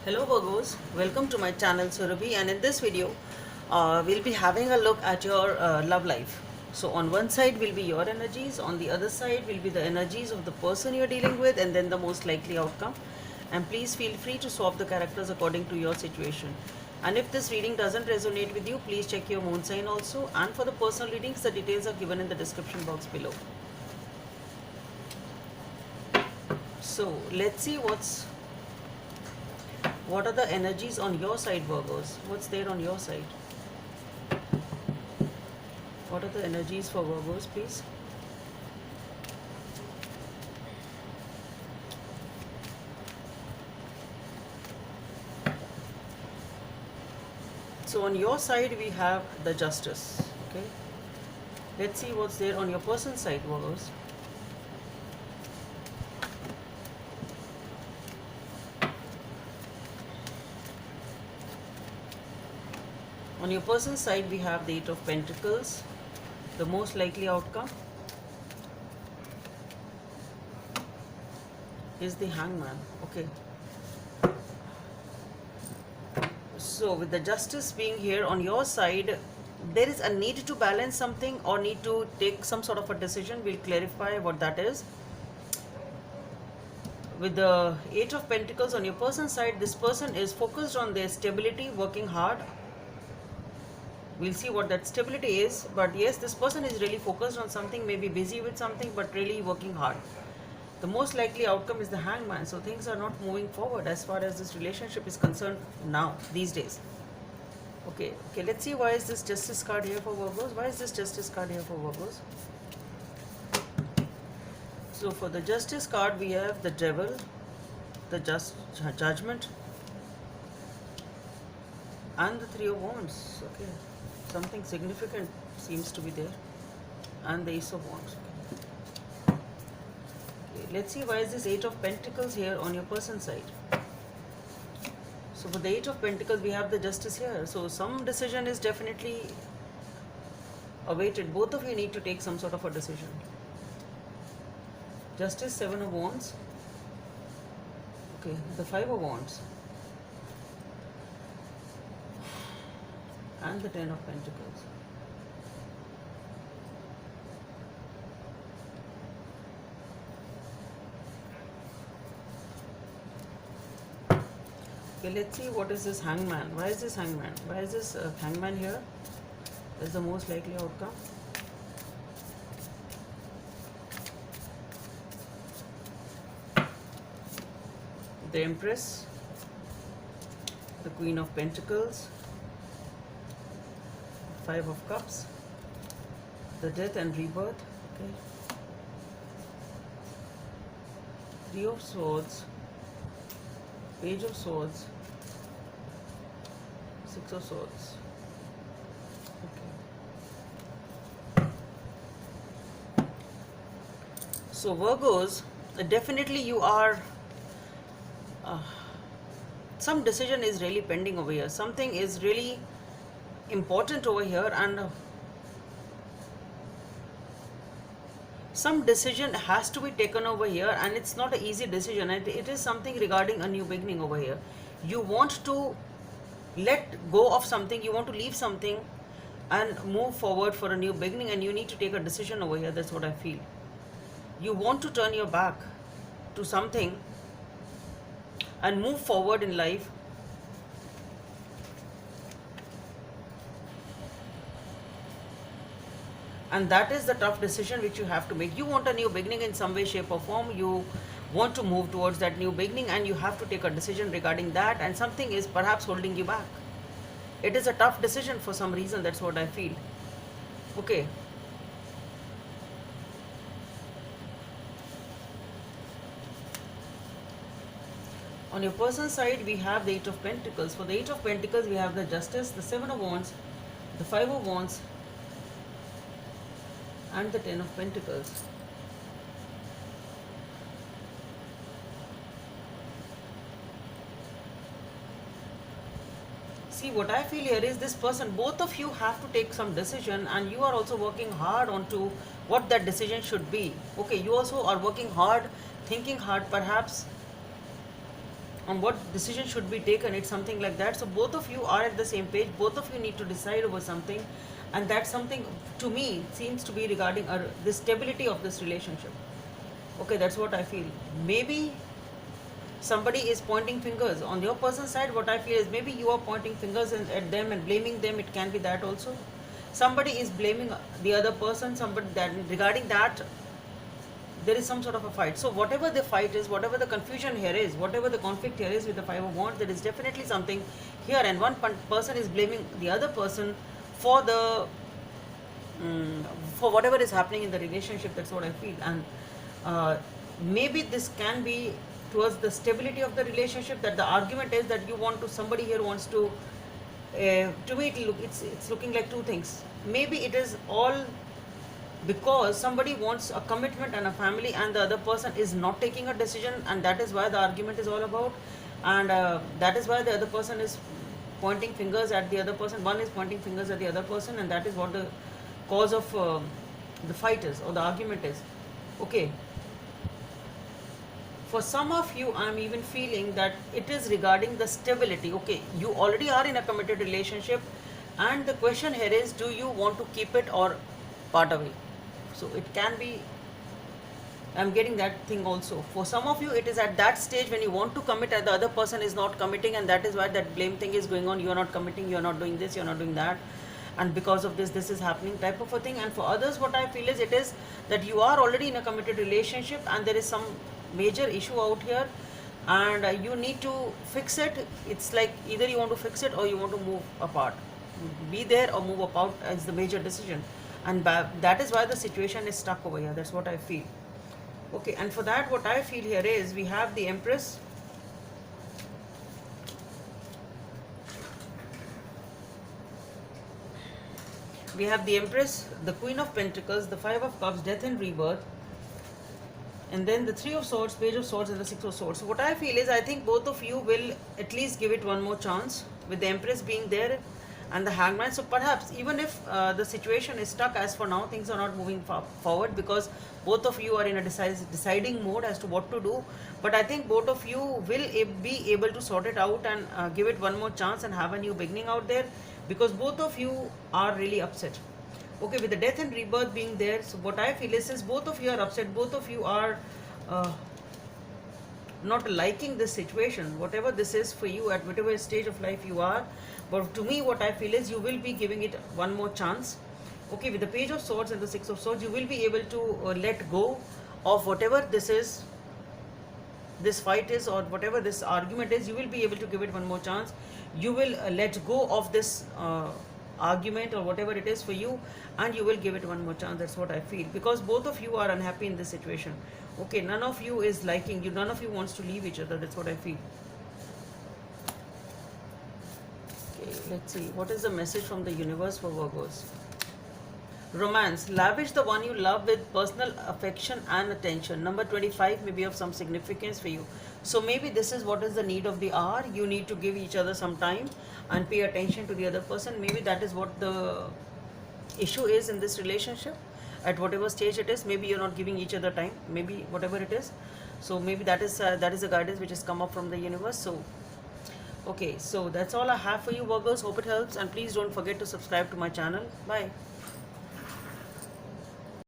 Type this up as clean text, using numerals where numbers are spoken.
Hello Virgos, welcome to my channel Surabhi, and in this video we'll be having a look at your love life. So on one side will be your energies, on the other side will be the energies of the person you're dealing with, and then the most likely outcome. And please feel free to swap the characters according to your situation. And if this reading doesn't resonate with you, please check your moon sign also. And for the personal readings, the details are given in the description box below. So let's see what are the energies on your side, Virgos? What's there on your side? What are the energies for Virgos, please? So on your side, we have the Justice. Okay. Let's see what's there on your person's side, Virgos. On your person's side, we have the Eight of Pentacles, the most likely outcome is the Hangman. Okay. So with the Justice being here on your side, there is a need to balance something or need to take some sort of a decision. We'll clarify what that is. With the Eight of Pentacles on your person's side, this person is focused on their stability, working hard. We'll see what that stability is, but yes, this person is really focused on something, maybe busy with something, but really working hard. The most likely outcome is the Hangman, so things are not moving forward as far as this relationship is concerned now, these days. Okay, let's see why is this Justice card here for Virgos. Why is this Justice card here for Virgos? So for the Justice card, we have the Devil, the Judgment, and the Three of Wands. Okay, something significant seems to be there, and the Ace of Wands. Okay, let's see why is this Eight of Pentacles here on your person's side. So for the Eight of Pentacles, we have the Justice here. So some decision is definitely awaited. Both of you need to take some sort of a decision. Justice, Seven of Wands. Okay, the Five of Wands. And the Ten of Pentacles. Okay, let's see what is this Hangman. Why is this Hangman? Why is this Hangman here? Is the most likely outcome. The Empress, the Queen of Pentacles, Five of Cups, the Death and Rebirth. Okay. Three of Swords, Page of Swords, Six of Swords. Okay. So Virgos, definitely you are some decision is really pending over here. Something is really important over here, and some decision has to be taken over here, and it's not an easy decision. It is something regarding a new beginning over here. You want to let go of something, you want to leave something and move forward for a new beginning, and you need to take a decision over here. That's what I feel. You want to turn your back to something and move forward in life. And that is the tough decision which you have to make. You want a new beginning in some way, shape or form. You want to move towards that new beginning, and you have to take a decision regarding that, and something is perhaps holding you back. It is a tough decision for some reason. That's what I feel. Okay. On your person's side, we have the Eight of Pentacles. For the Eight of Pentacles, we have the Justice, the Seven of Wands, the Five of Wands, and the Ten of Pentacles. See, what I feel here is this person, both of you have to take some decision, and you are also working hard on to what that decision should be. Okay, you also are working hard, thinking hard, perhaps on what decision should be taken. It's something like that. So both of you are at the same page, both of you need to decide over something, and that's something to me seems to be regarding the stability of this relationship. Okay, that's what I feel. Maybe somebody is pointing fingers on your person's side. What I feel is maybe you are pointing fingers at them and blaming them. It can be that also. Somebody is blaming the other person, somebody that regarding that there is some sort of a fight. So whatever the fight is, whatever the confusion here is, whatever the conflict here is with the Five of Wands, there is definitely something here, and one person is blaming the other person for the for whatever is happening in the relationship. That's what I feel. And maybe this can be towards the stability of the relationship, that the argument is that you want to, somebody here wants to me it's looking like two things. Maybe it is all because somebody wants a commitment and a family, and the other person is not taking a decision, and that is why the argument is all about. And that is why the other person is pointing fingers at the other person. One is pointing fingers at the other person, and that is what the cause of the fight is, or the argument is. Okay, for some of you I'm even feeling that it is regarding the stability. Okay, you already are in a committed relationship, and the question here is, do you want to keep it or part away? So it can be, I'm getting that thing also. For some of you, it is at that stage when you want to commit and the other person is not committing, and that is why that blame thing is going on. You are not committing, you are not doing this, you are not doing that, and because of this, this is happening, type of a thing. And for others, what I feel is, it is that you are already in a committed relationship and there is some major issue out here, and you need to fix it. It's like either you want to fix it or you want to move apart. Be there or move apart is the major decision, and that is why the situation is stuck over here. That's what I feel. Okay, and for that, what I feel here is, we have the Empress, we have the Empress, the Queen of Pentacles, the Five of Cups, Death and Rebirth, and then the Three of Swords, Page of Swords, and the Six of Swords. So what I feel is, I think both of you will at least give it one more chance, with the Empress being there and the Hangman. So perhaps even if the situation is stuck as for now, things are not moving forward, because both of you are in a deciding mode as to what to do. But I think both of you will be able to sort it out and give it one more chance and have a new beginning out there, because both of you are really upset. Okay, with the Death and Rebirth being there, so what I feel is, since both of you are upset, both of you are not liking this situation, whatever this is for you, at whatever stage of life you are. But to me, what I feel is, you will be giving it one more chance. Okay, with the Page of Swords and the Six of Swords, you will be able to let go of whatever this is, this fight is, or whatever this argument is. You will be able to give it one more chance. You will let go of this argument or whatever it is for you, and you will give it one more chance. That's what I feel, because both of you are unhappy in this situation. Okay, none of you is liking you, none of you wants to leave each other. That's what I feel. Okay, let's see, what is the message from the universe for Virgos? Romance, lavish the one you love with personal affection and attention. Number 25 may be of some significance for you. So maybe this is what is the need of the hour. You need to give each other some time and pay attention to the other person. Maybe that is what the issue is in this relationship. At whatever stage it is, maybe you're not giving each other time, maybe whatever it is. So maybe that is the guidance which has come up from the universe. So okay, so that's all I have for you, Virgos. Hope it helps, and please don't forget to subscribe to my channel. Bye.